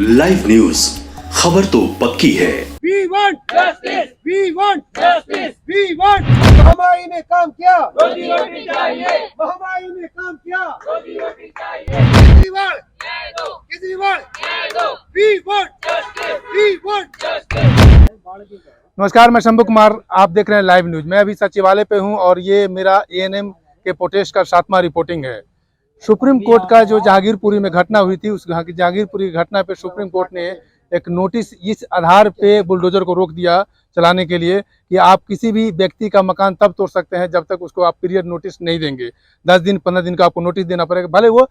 Live news, खबर तो पक्की है। We want justice, we want justice, we want महामारी ने काम किया, रोजी रोटी चाहिए, महामारी ने काम किया, रोजी रोटी चाहिए, केजरीवाल न्याय दो, केजरीवाल न्याय दो, we want justice, we want justice। नमस्कार, मैं शंभू कुमार, आप देख रहे हैं लाइव न्यूज। मैं अभी सचिवालय पे हूं और ये मेरा एएनएम के प्रोटेस्ट का 7वां रिपोर्टिंग है। सुप्रीम कोर्ट का जो जहांगीरपुरी में घटना हुई थी, उस जहांगीरपुरी घटना पे सुप्रीम कोर्ट ने एक नोटिस इस आधार पे बुलडोजर को रोक दिया चलाने के लिए कि आप किसी भी व्यक्ति का मकान तब तोड़ सकते हैं जब तक उसको आप पीरियड नोटिस नहीं देंगे। 10 दिन 15 दिन का आपको नोटिस देना पड़ेगा, भले वो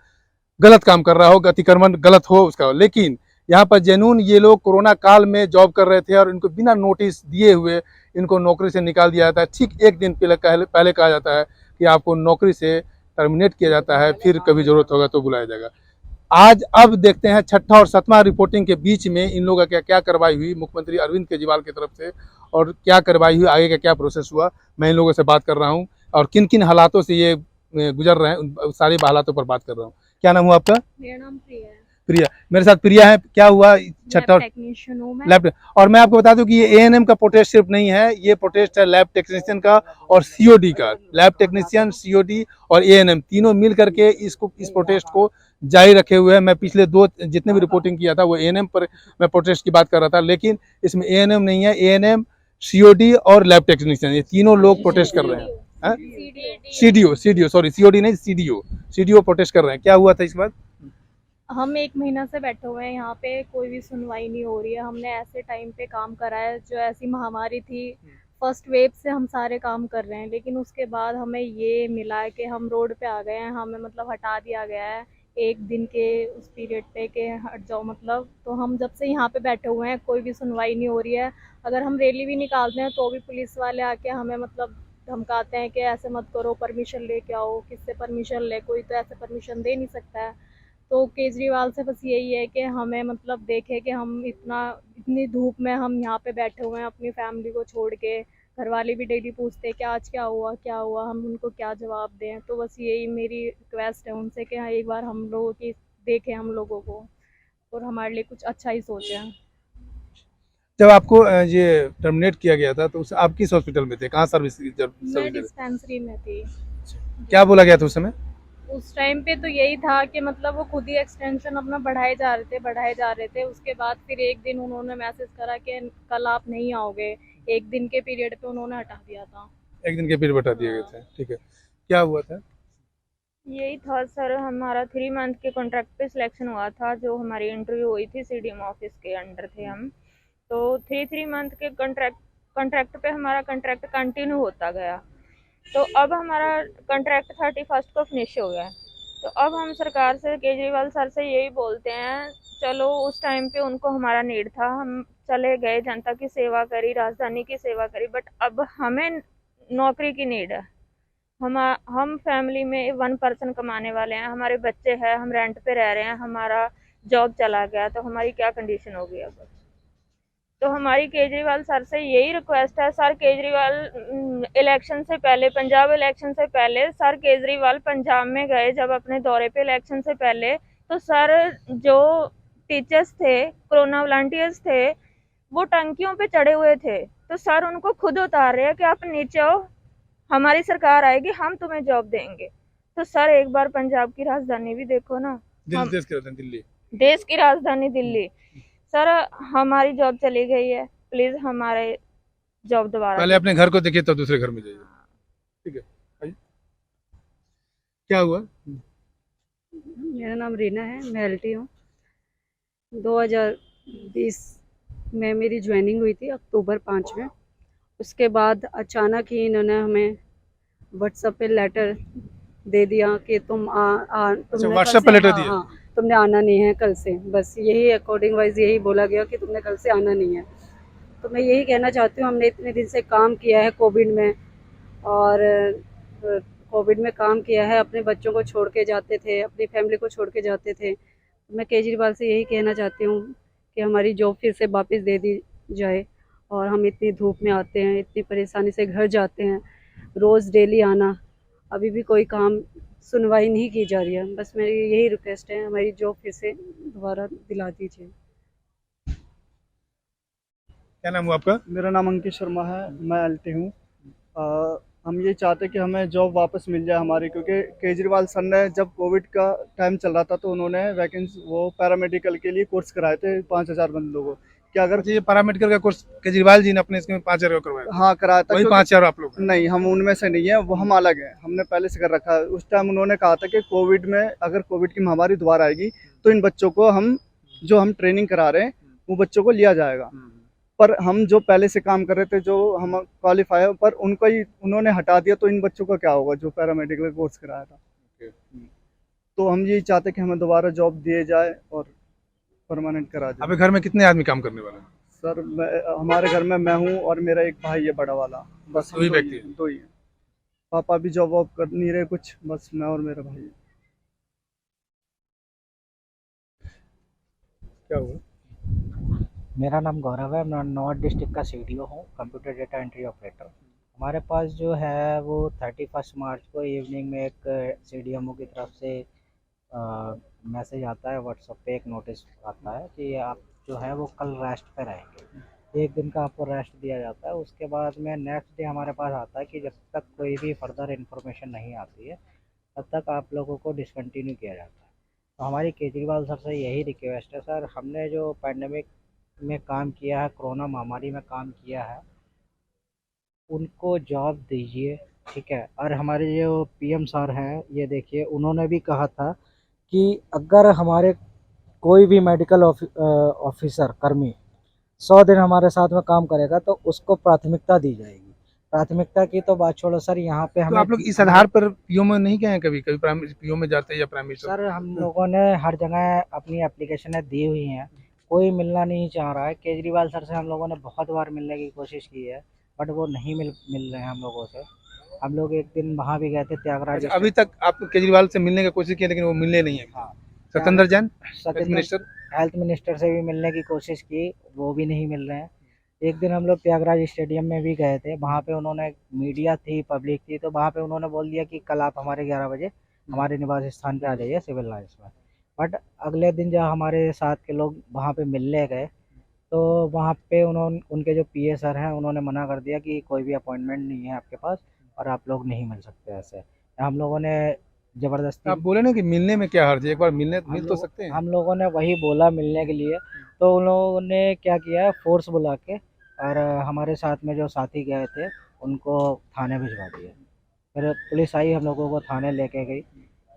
गलत काम कर रहा हो, अतिक्रमण गलत हो उसका। लेकिन यहाँ पर जेनून ये लोग कोरोना काल में जॉब कर रहे थे और इनको बिना नोटिस दिए हुए इनको नौकरी से निकाल दिया जाता है। ठीक एक दिन पहले कहा जाता है कि आपको नौकरी से टर्मिनेट किया जाता है, फिर कभी जरूरत होगा तो बुलाया जाएगा। आज अब देखते हैं 6ठा और 7वां रिपोर्टिंग के बीच में इन लोगों का क्या कार्रवाई हुई मुख्यमंत्री अरविंद केजरीवाल की तरफ से, और क्या कार्रवाई हुई, आगे का क्या प्रोसेस हुआ। मैं इन लोगों से बात कर रहा हूँ और किन किन हालातों से ये गुजर रहे हैं उन सारे हालातों पर बात कर रहा हूँ। क्या नाम हुआ आपका? मेरा नाम प्रिया है। प्रिया, मेरे साथ प्रिया है। क्या हुआ 6ठा और टेक्नीशियन हूँ मैं। लैब? और मैं आपको बता दूं कि ये एएनएम का प्रोटेस्ट सिर्फ नहीं है, ये प्रोटेस्ट है लैब टेक्नीशियन का और सीओडी का। लैब टेक्नीशियन, सीओडी और एएनएम तीनों मिल करके इस प्रोटेस्ट को जारी रखे हुए हैं। मैं पिछले जितने भी रिपोर्टिंग किया था वो एएनएम पर मैं प्रोटेस्ट की बात कर रहा था, लेकिन इसमें एएनएम नहीं है, एएनएम, सीओडी और लैब टेक्नीशियन, ये तीनों लोग प्रोटेस्ट कर रहे हैं। सीडीओ सॉरी, सीओडी नहीं, सीडीओ प्रोटेस्ट कर रहे हैं। क्या हुआ था इस बार? हम 1 महीना से बैठे हुए हैं यहाँ पे, कोई भी सुनवाई नहीं हो रही है। हमने ऐसे टाइम पे काम करा है, जो ऐसी महामारी थी, फर्स्ट वेव से हम सारे काम कर रहे हैं, लेकिन उसके बाद हमें ये मिला है कि हम रोड पे आ गए हैं, हमें मतलब हटा दिया गया है 1 दिन के उस पीरियड पे कि हट जाओ मतलब। तो हम जब से यहाँ पे बैठे हुए हैं कोई भी सुनवाई नहीं हो रही है। अगर हम रैली भी निकालते हैं तो भी पुलिस वाले आके हमें मतलब धमकाते हैं कि ऐसे मत करो, परमिशन लेके आओ। किससे परमिशन ले? कोई तो ऐसे परमिशन दे नहीं सकता है। तो केजरीवाल से बस यही है कि हमें मतलब देखे कि हम इतनी धूप में हम यहाँ पे बैठे हुए हैं अपनी फैमिली को छोड़ के। घर वाले भी डेली पूछते हैं कि आज क्या हुआ, हम उनको क्या जवाब दें। तो बस यही मेरी रिक्वेस्ट है उनसे कि हाँ, एक बार हम लोगों की देखें हम लोगों को और हमारे लिए कुछ अच्छा ही सोचें। जब आपको ये टर्मिनेट किया गया था तो आप किस हॉस्पिटल में थे? कहाँ सर्विस? मैं डिस्पेंसरी में थी। क्या बोला गया था उस समय? उस टाइम पे तो यही था कि मतलब वो खुद ही एक्सटेंशन अपना बढ़ाए जा रहे थे। उसके बाद फिर एक दिन उन्होंने मैसेज करा कि कल आप नहीं आओगे। 1 दिन के पीरियड पे उन्होंने हटा दिया था। 1 दिन के पीरियड बता दिए गए थे, ठीक है। क्या हुआ था? यही था सर, हमारा 3 मंथ के कॉन्ट्रैक्ट पे सिलेक्शन हुआ था। जो हमारी इंटरव्यू हुई थी, सीडीएम ऑफिस के अंडर थे हम। तो 3 मंथ के कॉन्ट्रैक्ट पे हमारा कॉन्ट्रैक्ट कंटिन्यू होता गया। तो अब हमारा कॉन्ट्रैक्ट 31 को फिनिश हो गया। तो अब हम सरकार से, केजरीवाल सर से यही बोलते हैं, चलो उस टाइम पे उनको हमारा नीड था, हम चले गए, जनता की सेवा करी, राजधानी की सेवा करी, बट अब हमें नौकरी की नीड है। हम फैमिली में 1 पर्सन कमाने वाले हैं, हमारे बच्चे हैं, हम रेंट पे रह रहे हैं, हमारा जॉब चला गया, तो हमारी क्या कंडीशन होगी अब। तो हमारी केजरीवाल सर से यही रिक्वेस्ट है, सर केजरीवाल इलेक्शन से पहले, पंजाब इलेक्शन से पहले सर केजरीवाल पंजाब में गए जब अपने दौरे पे इलेक्शन से पहले, तो सर जो टीचर्स थे, कोरोना वॉलंटियर्स थे, वो टंकियों पे चढ़े हुए थे। तो सर उनको खुद उतार रहे हैं कि आप नीचे आओ, हमारी सरकार आएगी, हम तुम्हें जॉब देंगे। तो सर एक बार पंजाब की राजधानी भी देखो ना। दिल्ली, देश की राजधानी दिल्ली। सर हमारी जॉब चली गई है, प्लीज हमारे जॉब दोबारा। पहले अपने घर को देखिए तो दूसरे घर में जाइए, ठीक है। आइए। क्या हुआ? मेरा नाम रीना है, मैं एलटी हूँ। 2020 में मेरी ज्वाइनिंग हुई थी, अक्टूबर 5 में। उसके बाद अचानक ही इन्होंने हमें व्हाट्सएप पे लेटर दे दिया कि तुमने व्हाट्सएप पे लेटर दिया? हाँ, तुमने आना नहीं है कल से। बस यही अकॉर्डिंग वाइज यही बोला गया कि तुमने कल से आना नहीं है। तो मैं यही कहना चाहती हूँ, हमने इतने दिन से काम किया है कोविड में, और कोविड में काम किया है, अपने बच्चों को छोड़ के जाते थे, अपनी फैमिली को छोड़ के जाते थे। तो मैं केजरीवाल से यही कहना चाहती हूँ कि हमारी जॉब फिर से वापस दे दी जाए। और हम इतनी धूप में आते हैं, इतनी परेशानी से घर जाते हैं, रोज़ डेली आना, अभी भी कोई काम सुनवाई नहीं की जा रही है। बस मेरी यही रिक्वेस्ट है, हमारी जॉब फिर से दोबारा दिला दीजिए। क्या नाम हुआ आपका? मेरा नाम अंकित शर्मा है, मैं एलटी हूँ। हम ये चाहते कि हमें जॉब वापस मिल जाए हमारी, क्योंकि केजरीवाल सर ने जब कोविड का टाइम चल रहा था तो उन्होंने वैकेंसी वो पैरामेडिकल के लिए कोर्स कराए थे 5,000 बंदों को। क्या अगर अच्छा, ये पैरामेडिकल का कोर्स केजरीवाल जी ने अपने इसमें 5,000 का करवाया? हाँ कराया था। वही क्योंकि- 5,000 आप लोग? नहीं, हम उनमें से नहीं है, वो हम अलग हैं, हमने पहले से कर रखा है। उस टाइम उन्होंने कहा था कि कोविड में अगर कोविड की महामारी दोबारा आएगी तो इन बच्चों को हम ट्रेनिंग करा रहे हैं वो बच्चों को लिया जाएगा। पर हम जो पहले से काम कर रहे थे, जो हम क्वालिफाई है, पर उनको ही उन्होंने हटा दिया, तो इन बच्चों का क्या होगा जो पैरामेडिकल कोर्स कराया था। तो हम यही चाहते कि हमें दोबारा जॉब दिए जाए और परमानेंट करा जाए। आपके घर में कितने आदमी काम करने वाले हैं? सर हमारे घर में मैं हूँ और मेरा एक भाई है बड़ा वाला, बस दो ही व्यक्ति हैं? दो ही हैं। पापा भी जॉब वॉब कर नहीं रहे कुछ, बस मैं और मेरा भाई। क्या हुआ? मेरा नाम गौरव है, मैं नॉर्थ डिस्ट्रिक्ट का सीडीओ हूँ, कंप्यूटर डेटा एंट्री ऑपरेटर। हमारे पास जो है वो 31 मार्च को इवनिंग में एक सीडीएमओ की तरफ से मैसेज आता है, व्हाट्सएप पे एक नोटिस आता है कि आप जो है वो कल रेस्ट पे रहेंगे। एक दिन का आपको रेस्ट दिया जाता है। उसके बाद में नेक्स्ट डे हमारे पास आता है कि जब तक कोई भी फर्दर इन्फॉर्मेशन नहीं आती है तब तक आप लोगों को डिसकंटिन्यू किया जाता है। तो हमारी केजरीवाल सर से यही रिक्वेस्ट है, सर हमने जो पैंडेमिक में काम किया है, कोरोना महामारी में काम किया है, उनको जॉब दीजिए, ठीक है। और हमारे जो पीएम सर हैं, ये देखिए उन्होंने भी कहा था कि अगर हमारे कोई भी मेडिकल ऑफिसर कर्मी 100 दिन हमारे साथ में काम करेगा तो उसको प्राथमिकता दी जाएगी। प्राथमिकता की तो बात छोड़ो सर, यहाँ पे तो हमें आप लोग इस आधार पर पीओ में नहीं गए हैं कभी? पीओ में जाते हैं या प्राइम मिनिस्टर? सर हम लोगों ने हर जगह अपनी एप्लीकेशनें दी हुई हैं, कोई मिलना नहीं चाह रहा है। केजरीवाल सर से हम लोगों ने बहुत बार मिलने की कोशिश की है, बट वो नहीं मिल रहे हैं हम लोगों से। हम लोग एक दिन वहाँ भी गए थे, त्यागराज। अच्छा, अभी तक आप केजरीवाल से मिलने की कोशिश की लेकिन वो मिलने नहीं है? हाँ, सत्येंद्र जैन सत्येंद्र हेल्थ मिनिस्टर से भी मिलने की कोशिश की, वो भी नहीं मिल रहे हैं। एक दिन हम लोग त्यागराज स्टेडियम में भी गए थे, वहाँ पे उन्होंने, मीडिया थी, पब्लिक थी, तो वहाँ पे उन्होंने बोल दिया कि कल आप हमारे 11 बजे हमारे निवास स्थान पे आ जाइए सिविल लाइन्स में। बट अगले दिन जब हमारे साथ के लोग वहाँ पे मिलने गए तो वहाँ पे उनके जो पीए सर हैं उन्होंने मना कर दिया कि कोई भी अपॉइंटमेंट नहीं है आपके पास और आप लोग नहीं मिल सकते। ऐसे हम लोगों ने ज़बरदस्ती, आप बोले ना कि मिलने में क्या हर्ज है, एक बार मिल तो सकते हैं। हम लोगों ने वही बोला मिलने के लिए, तो उन लोगों ने क्या किया है, फोर्स बुला के और हमारे साथ में जो साथी गए थे उनको थाने भिजवा दिया। फिर पुलिस आई, हम लोगों को थाने लेके गई।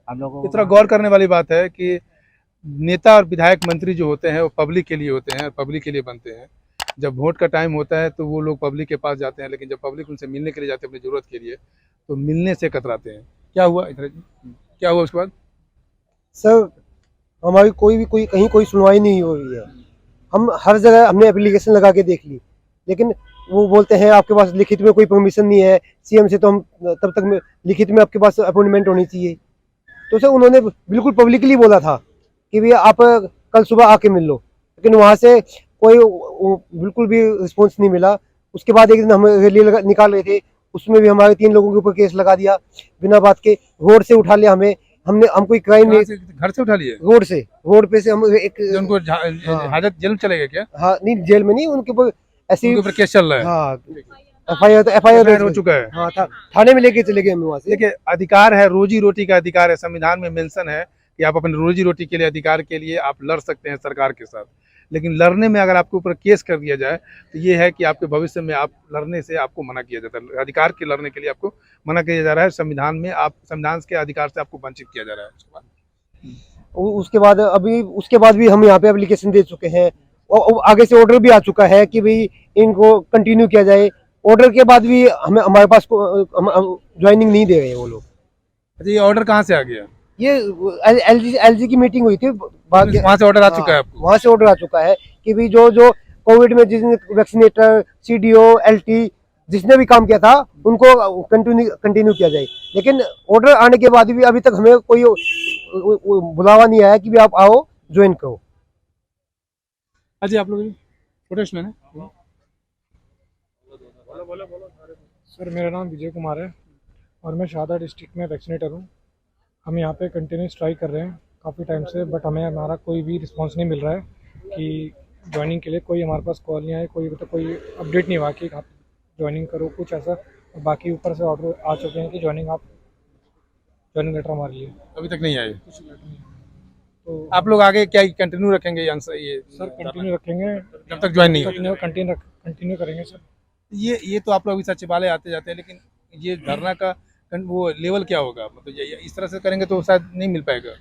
हम लोगों इतना को गौर करने वाली बात है कि नेता और विधायक मंत्री जो होते हैं वो पब्लिक के लिए होते हैं, पब्लिक के लिए बनते हैं। जब वोट का टाइम होता है तो वो लोग पब्लिक के पास जाते हैं, लेकिन जब पब्लिक उनसे मिलने के लिए जाते हैं अपनी ज़रूरत के लिए तो मिलने से कतराते हैं। क्या हुआ इधर जी? क्या हुआ उसके बाद? सर हमारी कोई कहीं कोई सुनवाई नहीं हो रही है। हम हर जगह हमने एप्लीकेशन लगा के देख ली, लेकिन वो बोलते हैं आपके पास लिखित में कोई परमिशन नहीं है सीएम से, तो हम तब तक में लिखित में आपके पास अपॉइंटमेंट होनी चाहिए। तो सर उन्होंने बिल्कुल पब्लिकली बोला था कि भैया आप कल सुबह आके मिल लो, लेकिन वहाँ से कोई बिल्कुल भी रिस्पॉन्स नहीं मिला। उसके बाद एक दिन हम रैली निकाल रहे थे, उसमें भी हमारे 3 लोगों के ऊपर केस लगा दिया बिना बात के। रोड से उठा लिया हम कोई क्राइम नहीं, घर से उठा लिए? रोड पे से हम एक उनको हाजत जेल में चले गए क्या? हाँ नहीं, जेल में नहीं, उनके ऊपर ऐसी उनके ऊपर केस चल रहा है? हाँ एफआईआर हो चुका है। हाँ थाने में लेके चले गए हम वहाँ से। देखिए, अधिकार है, रोजी रोटी का अधिकार है, संविधान में मेंशन है कि आप अपने रोजी रोटी के लिए, अधिकार के लिए आप लड़ सकते हैं सरकार के साथ। लेकिन लड़ने में अगर आपके ऊपर केस कर दिया जाए तो ये है कि आपके भविष्य में आप लड़ने से आपको मना किया जाता है। अधिकार के लड़ने के लिए आपको मना किया जा रहा है, संविधान में आप संविधान के अधिकार से आपको वंचित किया जा रहा है। उसके बाद भी हम यहाँ पे एप्लीकेशन दे चुके हैं और आगे से ऑर्डर भी आ चुका है कि भाई इनको कंटिन्यू किया जाए। ऑर्डर के बाद भी हमारे पास ज्वाइनिंग नहीं दे रहे हैं वो लोग। अच्छा, ये ऑर्डर कहाँ से आ गया? ये एलजी की मीटिंग हुई थी, वहाँ से ऑर्डर आ चुका है आपको? वहाँ से ऑर्डर आ चुका है कि भाई जो कोविड में जिसने वैक्सीनेटर, सीडीओ, एलटी जिसने भी काम किया था उनको कंटिन्यू किया जाए। लेकिन ऑर्डर आने के बाद भी अभी तक हमें कोई बुलावा नहीं आया कि भी आप आओ ज्वाइन करो। अजय, आप लोग प्रोटेस्ट में? सर मेरा नाम विजय कुमार है और मैं शाहदा डिस्ट्रिक्ट में वैक्सीनेटर हूँ। हम यहाँ पे कंटिन्यूस ट्राई कर रहे हैं काफ़ी टाइम से, बट हमें हमारा कोई भी रिस्पांस नहीं मिल रहा है कि ज्वाइनिंग के लिए कोई हमारे पास कॉल नहीं आया, कोई मतलब कोई अपडेट नहीं हुआ कि आप ज्वाइनिंग करो कुछ ऐसा। बाकी ऊपर से ऑर्डर आ चुके हैं कि ज्वाइनिंग लेटर हमारे लिए अभी तक नहीं आए। कुछ लेटर नहीं आया। तो आप लोग आगे क्या कंटिन्यू रखेंगे ये सर कंटिन्यू रखेंगे जब तक ज्वाइन नहीं हो? कंटिन्यू करेंगे सर। ये तो आप लोग अभी सचिवालय आते जाते हैं, लेकिन ये धरना का वो लेवल क्या होगा? मतलब ये इस तरह से करेंगे तो शायद नहीं मिल पाएगा।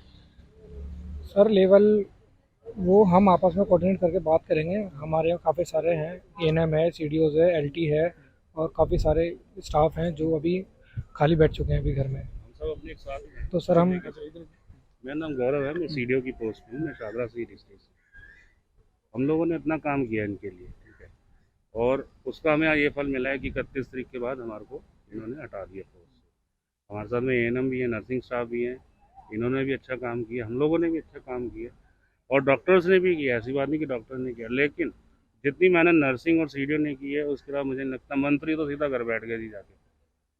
सर लेवल वो हम आपस में कोऑर्डिनेट करके बात करेंगे। हमारे यहाँ काफ़ी सारे हैं, एएनएम है, सीडीओज है, एलटी है और काफ़ी सारे स्टाफ हैं जो अभी खाली बैठ चुके हैं अभी घर में। सब अपने एक साथ हैं। तो सर हम मेरा नाम गौरव है, मैं सीडीओ की पोस्ट पे हूँ, मैं शादरा सी डिस्ट्रिक्ट से। हम लोगों ने इतना काम किया इनके लिए, ठीक है, और उसका हमें ये फल मिला है कि 31 तारीख के बाद हमारे को इन्होंने हटा दिया पोस्ट से। हमारे साथ में एएनएम भी है, नर्सिंग स्टाफ भी हैं, इन्होंने भी अच्छा काम किया, हम लोगों ने भी अच्छा काम किया और डॉक्टर्स ने भी किया। ऐसी बात नहीं कि डॉक्टर ने किया, लेकिन जितनी मेहनत नर्सिंग और सीडीओ ने की है उसके बाद मुझे नहीं लगता मंत्री तो सीधा घर बैठ गए जी जाके,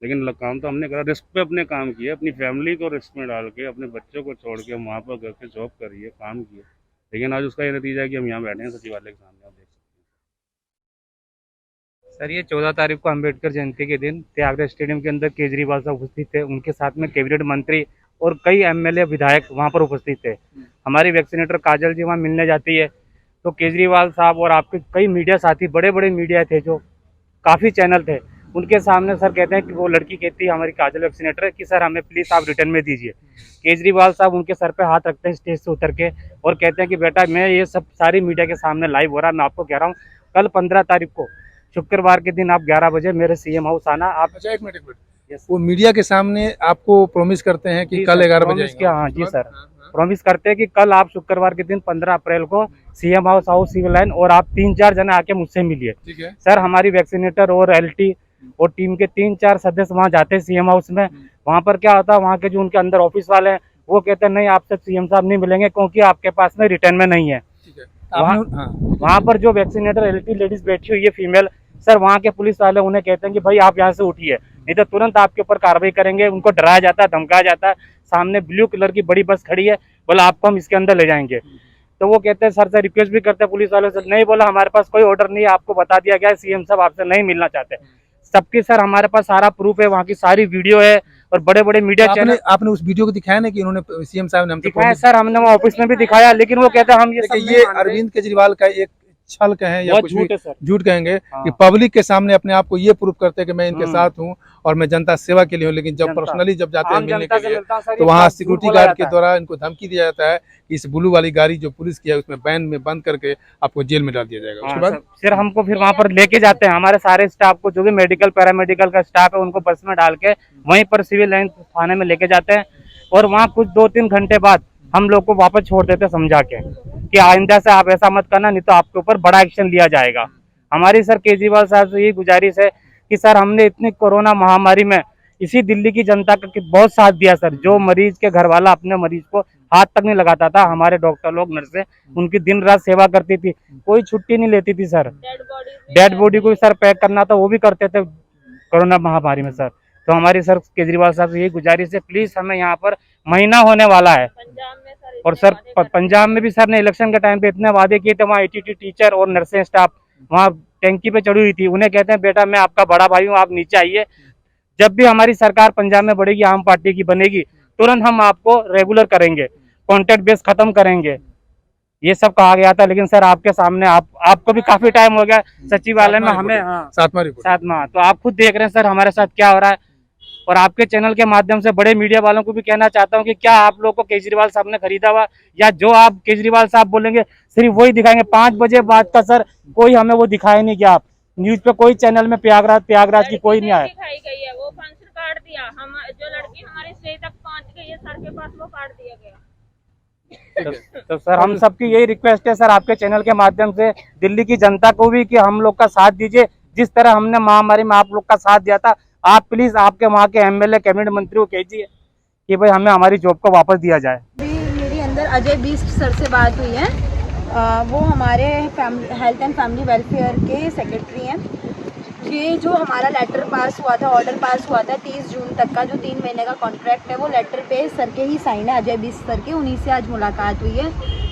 लेकिन काम तो हमने करा, रिस्क पे अपने काम किया, अपनी फैमिली को रिस्क में डाल के, अपने बच्चों को छोड़ के हम वहाँ पर घर के जॉब करिए, काम किए, लेकिन आज उसका ये नतीजा है कि हम यहाँ बैठे हैं सचिवालय के सामने। आप देख सकते हैं सर, ये 14 तारीख को अम्बेडकर जयंती के दिन त्यागराज स्टेडियम के अंदर केजरीवाल साहब उपस्थित थे, उनके साथ में कैबिनेट मंत्री और कई एमएलए विधायक वहाँ पर उपस्थित थे। हमारी वैक्सीनेटर काजल जी वहाँ मिलने जाती है, तो केजरीवाल साहब और आपके कई मीडिया साथी, बड़े बड़े मीडिया थे, जो काफ़ी चैनल थे, उनके सामने सर कहते हैं कि वो लड़की कहती है हमारी काजल वैक्सीनेटर है कि सर हमें प्लीज़ आप रिटर्न में दीजिए। केजरीवाल साहब उनके सर पे हाथ रखते हैं स्टेज से उतर के और कहते हैं कि बेटा मैं ये सब सारी मीडिया के सामने लाइव हो रहा है, मैं आपको कह रहा हूँ कल 15 तारीख को शुक्रवार के दिन आप 11 बजे मेरे सीएम हाउस आना। आप अच्छा एक मिनट वो मीडिया के सामने आपको प्रॉमिस करते हैं कि कल 11 बजे आएंगे? हाँ जी सर, प्रॉमिस करते हैं कि कल आप शुक्रवार के दिन 15 अप्रैल को सीएम हाउस सिविल लाइन और आप 3-4 जने आके मुझसे मिलिए। ठीक है सर, हमारी वैक्सीनेटर और एलटी और टीम के 3-4 सदस्य वहाँ जाते हैं सीएम हाउस में। वहाँ पर क्या होता है, वहाँ के जो उनके अंदर ऑफिस वाले हैं वो कहते हैं नहीं आपसे सीएम साहब नहीं मिलेंगे क्योंकि आपके पास में रिटर्न में नहीं है। वहाँ पर जो वैक्सीनेटर एलटी लेडीज बैठी हुई है फीमेल, सर वहाँ के पुलिस वाले उन्हें कहते हैं कि भाई आप यहाँ से उठिए, नहीं तो तुरंत आपके ऊपर कार्रवाई करेंगे। उनको डराया जाता है, धमकाया जाता है। सामने ब्लू कलर की बड़ी बस खड़ी है, बोला आपको हम इसके अंदर ले जाएंगे, तो वो कहते हैं सर से रिक्वेस्ट भी करते हैं पुलिस वालों से, नहीं बोला हमारे पास कोई ऑर्डर नहीं है, आपको बता दिया गया है सीएम साहब आपसे नहीं मिलना चाहते। सबकी सर हमारे पास सारा प्रूफ है, वहाँ की सारी वीडियो है और बड़े बड़े मीडिया चैनल। आपने उस वीडियो को दिखाया ना कि उन्होंने सीएम साहब ने हमसे दिखाया सर, हमने वो ऑफिस में भी दिखाया, लेकिन वो कहते हैं हम ये अरविंद केजरीवाल का एक छल कहें या कुछ भी झूठ कहेंगे कि पब्लिक के सामने अपने आप को ये प्रूव करते हैं कि मैं इनके साथ हूँ और मैं जनता सेवा के लिए हूँ, लेकिन जब पर्सनली जब जाते हैं मिलने के लिए तो वहाँ सिक्योरिटी गार्ड के द्वारा इनको धमकी दिया जाता है कि इस ब्लू वाली गाड़ी जो पुलिस की है उसमें बैन में बंद करके आपको जेल में डाल दिया जाएगा। उसके बाद फिर हमको फिर वहाँ पर लेके जाते हैं, हमारे सारे स्टाफ को जो भी मेडिकल पैरामेडिकल का स्टाफ है उनको बस में डाल के वहीं पर सिविल लाइन थाने में लेके जाते हैं और वहाँ कुछ 2-3 घंटे बाद हम लोग को वापस छोड़ देते समझा के कि आइंदा से आप ऐसा मत करना, नहीं तो आपके ऊपर बड़ा एक्शन लिया जाएगा। हमारी सर केजरीवाल साहब से यही गुजारिश है कि सर हमने इतनी कोरोना महामारी में इसी दिल्ली की जनता का बहुत साथ दिया सर। जो मरीज के घर वाला अपने मरीज को हाथ तक नहीं लगाता था, हमारे डॉक्टर लोग नर्सें उनकी दिन रात सेवा करती थी, कोई छुट्टी नहीं लेती थी सर। डेड बॉडी को सर पैक करना था वो भी करते थे कोरोना महामारी में सर। तो हमारी सर केजरीवाल साहब से यही गुजारिश है, प्लीज हमें यहाँ पर महीना होने वाला है और सर पंजाब में भी सर ने इलेक्शन के टाइम पे इतने वादे किए थे, वहाँ ATT टीचर और नर्सिंग स्टाफ वहाँ टैंकी पे चढ़ी हुई थी। उन्हें कहते हैं बेटा मैं आपका बड़ा भाई हूँ, आप नीचे आइए, जब भी हमारी सरकार पंजाब में बढ़ेगी, आम पार्टी की बनेगी, तुरंत हम आपको रेगुलर करेंगे, कॉन्ट्रैक्ट बेस खत्म करेंगे, ये सब कहा गया था। लेकिन सर आपके सामने आपको भी काफी टाइम हो गया सचिवालय में, हमें 7वां, तो आप खुद देख रहे हैं सर हमारे साथ क्या हो रहा है। और आपके चैनल के माध्यम से बड़े मीडिया वालों को भी कहना चाहता हूं कि क्या आप लोग को केजरीवाल साहब ने खरीदा हुआ, या जो आप केजरीवाल साहब बोलेंगे सिर्फ वही दिखाएंगे। 5 बजे बाद का सर कोई हमें वो दिखाया नहीं गया। आप न्यूज पे कोई चैनल में प्रयागराज की कोई नहीं आया। दिखाई गई है, वो फंक्शन काट दिया, हम जो लड़की हमारी स्टेज तक पहुंच गई है सर के पास, वो काट दिया गया। तो सर हम सबकी यही रिक्वेस्ट है सर आपके चैनल के माध्यम से दिल्ली की जनता को भी कि हम लोग का साथ दीजिए, जिस तरह हमने महामारी में आप लोग का साथ दिया था। आप प्लीज आपके वहाँ के MLA कैबिनेट मंत्री को कहिए कि भाई हमें हमारी जॉब को वापस दिया जाए। मेरी अंदर अजय बीस्ट सर से बात हुई है, वो हमारे हेल्थ एंड फैमिली वेलफेयर के सेक्रेटरी हैं। ये जो हमारा लेटर पास हुआ था, ऑर्डर पास हुआ था 30 जून तक का, जो 3 महीने का कॉन्ट्रैक्ट है, वो लेटर पे सर के ही साइन है, अजय बीस्ट सर के, उन्हीं से आज मुलाकात हुई है।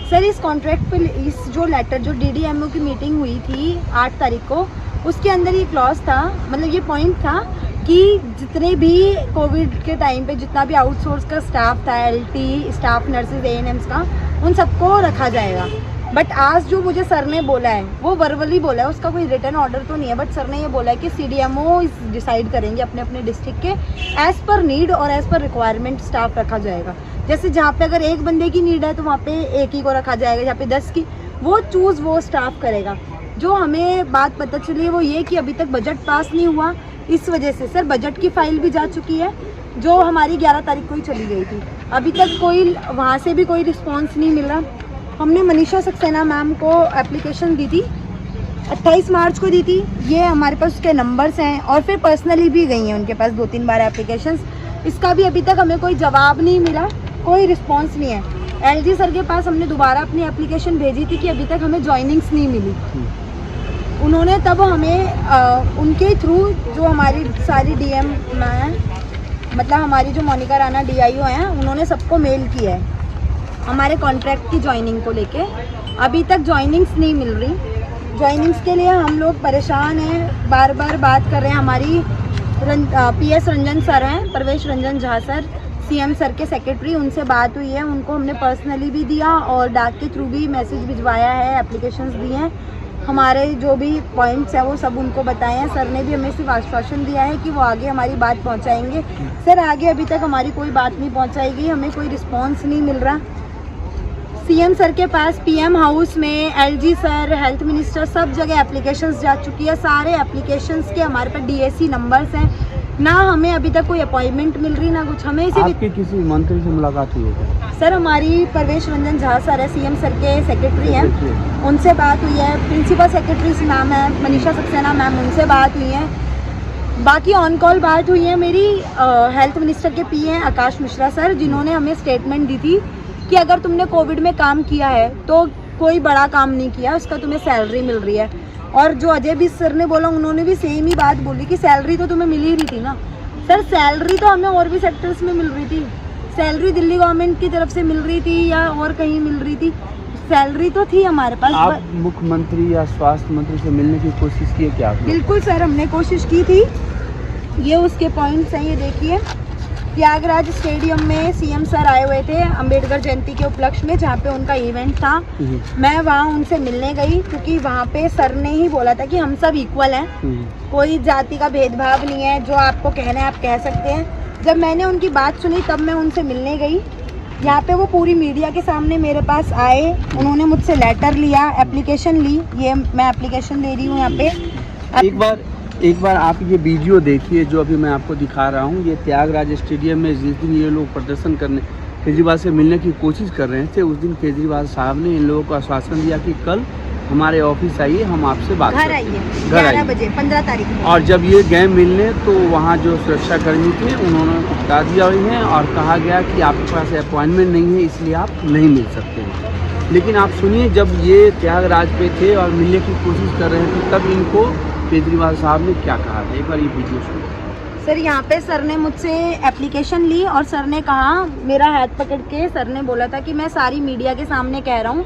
सर इस कॉन्ट्रैक्ट पे इस जो लेटर जो DDMO की मीटिंग हुई थी 8 तारीख को, उसके अंदर ये क्लॉज था, मतलब ये पॉइंट था कि जितने भी कोविड के टाइम पे जितना भी आउटसोर्स का स्टाफ था, LT स्टाफ, नर्सेज, ANMs का, उन सबको रखा जाएगा। बट आज जो मुझे सर ने बोला है वो वर्बली बोला है, उसका कोई रिटर्न ऑर्डर तो नहीं है, बट सर ने ये बोला है कि CDMO डिसाइड करेंगे अपने अपने डिस्ट्रिक्ट के एज़ पर नीड और एज़ पर रिक्वायरमेंट स्टाफ रखा जाएगा। जैसे जहाँ पे अगर एक बंदे की नीड है तो वहाँ पे एक ही को रखा जाएगा, जहाँ पे 10 की, वो चूज़ वो स्टाफ करेगा। जो हमें बात पता चली है वो ये कि अभी तक बजट पास नहीं हुआ, इस वजह से सर बजट की फाइल भी जा चुकी है जो हमारी 11 तारीख को ही चली गई थी, अभी तक कोई वहाँ से भी कोई रिस्पॉन्स नहीं मिल रहा। हमने मनीषा सक्सेना मैम को एप्लीकेशन दी थी, 28 मार्च को दी थी, ये हमारे पास उसके नंबर्स हैं, और फिर पर्सनली भी गई हैं उनके पास 2-3 बार एप्लीकेशंस, इसका भी अभी तक हमें कोई जवाब नहीं मिला, कोई रिस्पांस नहीं है। LG सर के पास हमने दोबारा अपनी एप्लीकेशन भेजी थी कि अभी तक हमें जॉइनिंग्स नहीं मिली। उन्होंने तब हमें उनके थ्रू जो हमारी सारी DM हैं, मतलब हमारी जो मोनिका राणा DIO हैं, उन्होंने सबको मेल किया है हमारे कॉन्ट्रैक्ट की जॉइनिंग को लेके। अभी तक जॉइनिंग्स नहीं मिल रही। जॉइनिंग्स के लिए हम लोग परेशान हैं, बार बार बात कर रहे हैं। हमारी PS रंजन सर हैं, प्रवेश Ranjan Jha sir, CM sir के सेक्रेटरी, उनसे बात हुई है, उनको हमने पर्सनली भी दिया और डाक के थ्रू भी मैसेज भिजवाया है, एप्लीकेशंस दिए हैं, हमारे जो भी पॉइंट्स हैं वो सब उनको बताए हैं। सर ने भी हमें सिर्फ आश्वासन दिया है कि वो आगे हमारी बात पहुंचाएंगे। सर आगे अभी तक हमारी कोई बात नहीं पहुंचाई गई, हमें कोई रिस्पांस नहीं मिल रहा। CM सर के पास, PM हाउस में, LG सर, हेल्थ मिनिस्टर, सब जगह एप्लीकेशंस जा चुकी है। सारे एप्लीकेशंस के हमारे पास DAC नंबर्स हैं, ना हमें अभी तक कोई अपॉइंटमेंट मिल रही, ना कुछ। हमें आपकी किसी मंत्री से मुलाकात हुई है? सर हमारी प्रवेश रंजन झा सर है, CM सर के सेक्रेटरी हैं, उनसे बात हुई है। प्रिंसिपल सेक्रेटरी मैम है मनीषा सक्सेना मैम, उनसे बात हुई है। बाकी ऑन कॉल बात हुई है मेरी हेल्थ मिनिस्टर के PA हैं आकाश मिश्रा सर, जिन्होंने हमें स्टेटमेंट दी थी कि अगर तुमने कोविड में काम किया है तो कोई बड़ा काम नहीं किया, उसका तुम्हें सैलरी मिल रही है। और जो अजय भी सर ने बोला, उन्होंने भी सेम ही बात बोली कि सैलरी तो तुम्हें मिल ही रही थी ना। सर सैलरी तो हमें और भी सेक्टर्स में मिल रही थी, सैलरी दिल्ली गवर्नमेंट की तरफ से मिल रही थी या और कहीं मिल रही थी, सैलरी तो थी हमारे पास। आप मुख्यमंत्री या स्वास्थ्य मंत्री से मिलने की कोशिश की है क्या? बिल्कुल सर, हमने कोशिश की थी। ये उसके पॉइंट्स हैं, ये देखिए। प्रयागराज स्टेडियम में CM सर आए हुए थे अंबेडकर जयंती के उपलक्ष्य में, जहाँ पे उनका इवेंट था। मैं वहाँ उनसे मिलने गई क्योंकि वहाँ पे सर ने ही बोला था कि हम सब इक्वल हैं, कोई जाति का भेदभाव नहीं है, जो आपको कहना है आप कह सकते हैं। जब मैंने उनकी बात सुनी तब मैं उनसे मिलने गई। यहाँ पे वो पूरी मीडिया के सामने मेरे पास आए, उन्होंने मुझसे लेटर लिया, एप्लीकेशन ली। ये मैं एप्लीकेशन दे रही हूँ यहाँ पे। एक बार आप ये वीडियो देखिए जो अभी मैं आपको दिखा रहा हूँ। ये त्यागराज स्टेडियम में जिस दिन ये लोग प्रदर्शन करने केजरीवाल से मिलने की कोशिश कर रहे थे, उस दिन केजरीवाल साहब ने इन लोगों को आश्वासन दिया कि कल हमारे ऑफिस आइए, हम आपसे बात घर आइए 11 बजे 15 तारीख को। और जब ये गए मिलने तो वहाँ जो सुरक्षाकर्मी थे उन्होंने बता दिया है और कहा गया कि आपके पास अपॉइंटमेंट नहीं है, इसलिए आप नहीं मिल सकते हैं। लेकिन आप सुनिए, जब ये त्यागराज पे थे और मिलने की कोशिश कर रहे थे तब इनको केजरीवाल साहब ने क्या कहा था, एक बार ये वीडियो सुनिए। सर यहाँ पे सर ने मुझसे एप्लीकेशन ली और सर ने कहा, मेरा हाथ पकड़ के सर ने बोला था कि मैं सारी मीडिया के सामने कह रहा हूँ,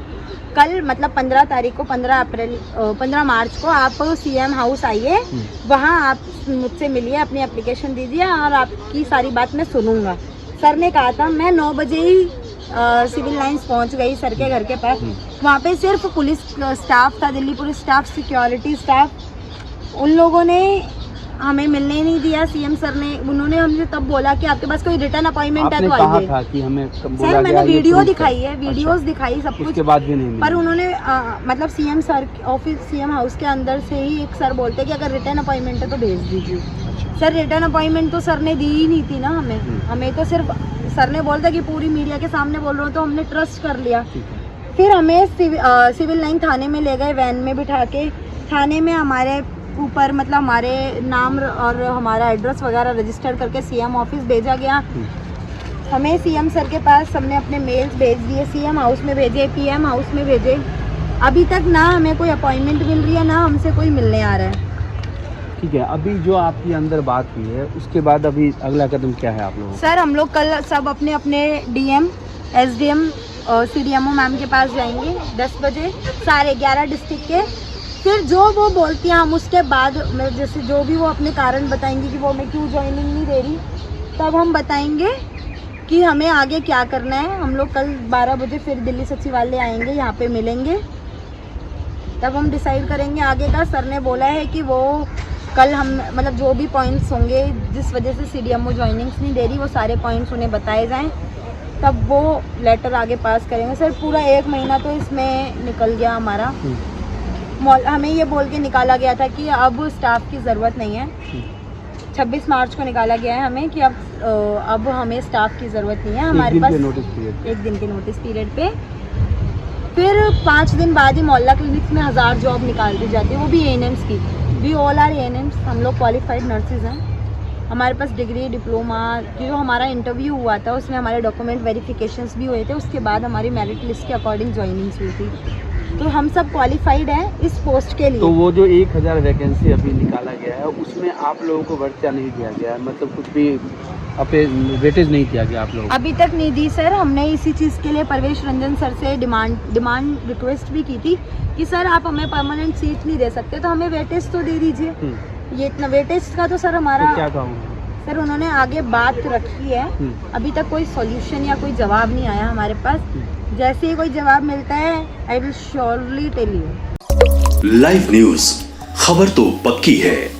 कल मतलब 15 तारीख को 15 मार्च को आप CM हाउस आइए, वहाँ आप मुझसे मिलिए, अपनी एप्लीकेशन दीजिए और आपकी सारी बात मैं सुनूंगा। सर ने कहा था। मैं 9 बजे ही सिविल लाइन्स पहुँच गई सर के घर के पास। वहाँ पे सिर्फ पुलिस स्टाफ था, Delhi police staff, security staff, उन लोगों ने हमें मिलने नहीं दिया। CM सर ने, उन्होंने हमसे तब बोला कि आपके पास कोई रिटर्न अपॉइंटमेंट है तो आइए। था कि हमें सर मैंने वीडियो दिखाई है, वीडियोस दिखाई सब कुछ, उसके बाद भी नहीं पर उन्होंने मतलब CM sir office, CM house के अंदर से ही एक सर बोलते कि अगर रिटर्न अपॉइंटमेंट है तो भेज दीजिए। सर रिटर्न अपॉइंटमेंट तो सर ने दी ही नहीं थी ना हमें तो सिर्फ सर ने बोलता कि पूरी मीडिया के सामने बोल रहे हो, तो हमने ट्रस्ट कर लिया। फिर हमें सिविल लाइन थाने में ले गए, वैन में बिठा के। थाने में हमारे ऊपर मतलब हमारे नाम और हमारा एड्रेस वगैरह रजिस्टर करके CM ऑफिस भेजा गया। हमें CM सर के पास हमने अपने मेल्स भेज दिए, CM हाउस में भेजे, PM हाउस में भेजे। अभी तक ना हमें कोई अपॉइंटमेंट मिल रही है, ना हमसे कोई मिलने आ रहा है। ठीक है, अभी जो आपकी अंदर बात हुई है उसके बाद अभी अगला कदम क्या है आप लोगों? सर हम लोग कल सब अपने अपने DM SDM CDMO मैम के पास जाएंगे 10 बजे, सारे 11 डिस्ट्रिक्ट के। फिर जो वो बोलती हैं हम उसके बाद जैसे जो भी वो अपने कारण बताएंगी कि वो हमें क्यों ज्वाइनिंग नहीं दे रही, तब हम बताएंगे कि हमें आगे क्या करना है। हम लोग कल 12 बजे फिर दिल्ली सचिवालय आएंगे, यहाँ पे मिलेंगे, तब हम डिसाइड करेंगे आगे का। सर ने बोला है कि वो कल हम मतलब जो भी पॉइंट्स होंगे जिस वजह से CDMO ज्वाइनिंग्स नहीं दे रही, वो सारे पॉइंट्स उन्हें बताए जाएं, तब वो लेटर आगे पास करेंगे। सर पूरा 1 महीना तो इसमें निकल गया हमारा। हमें ये बोल के निकाला गया था कि अब स्टाफ की ज़रूरत नहीं है। 26 मार्च को निकाला गया है हमें कि अब हमें स्टाफ की ज़रूरत नहीं है हमारे पास, 1 दिन के नोटिस पीरियड पे। फिर 5 दिन बाद ही मोहल्ला क्लिनिक्स में 1000 जॉब निकाल दी जाती है, वो भी ANMs की। वी ऑल आर ANMs, हम लोग क्वालिफाइड नर्सेज हैं। हमारे पास डिग्री डिप्लोमा, जो हमारा इंटरव्यू हुआ था उसमें हमारे डॉक्यूमेंट वेरिफिकेशंस भी हुए थे, उसके बाद हमारी मेरिट लिस्ट के अकॉर्डिंग ज्वाइनिंग्स हुई थी। तो हम सब क्वालिफाइड हैं इस पोस्ट के लिए। तो वो जो 1000 वैकेंसी अभी निकाला गया है उसमें आप लोगों को वर्चा नहीं दिया गया है, मतलब कुछ भी वेटेज नहीं दिया गया आप लोगों को? अभी तक नहीं दी सर। हमने इसी चीज़ के लिए परवेश रंजन सर से डिमांड रिक्वेस्ट भी की थी कि सर आप हमें परमानेंट सीट नहीं दे सकते तो हमें वेटेज तो दे दीजिए। ये इतना वेटेज का तो सर हमारा तो क्या कहूँ सर, उन्होंने आगे बात रखी है, अभी तक कोई सॉल्यूशन या कोई जवाब नहीं आया हमारे पास। जैसे ही कोई जवाब मिलता है I will surely tell you. Live news, खबर तो पक्की है।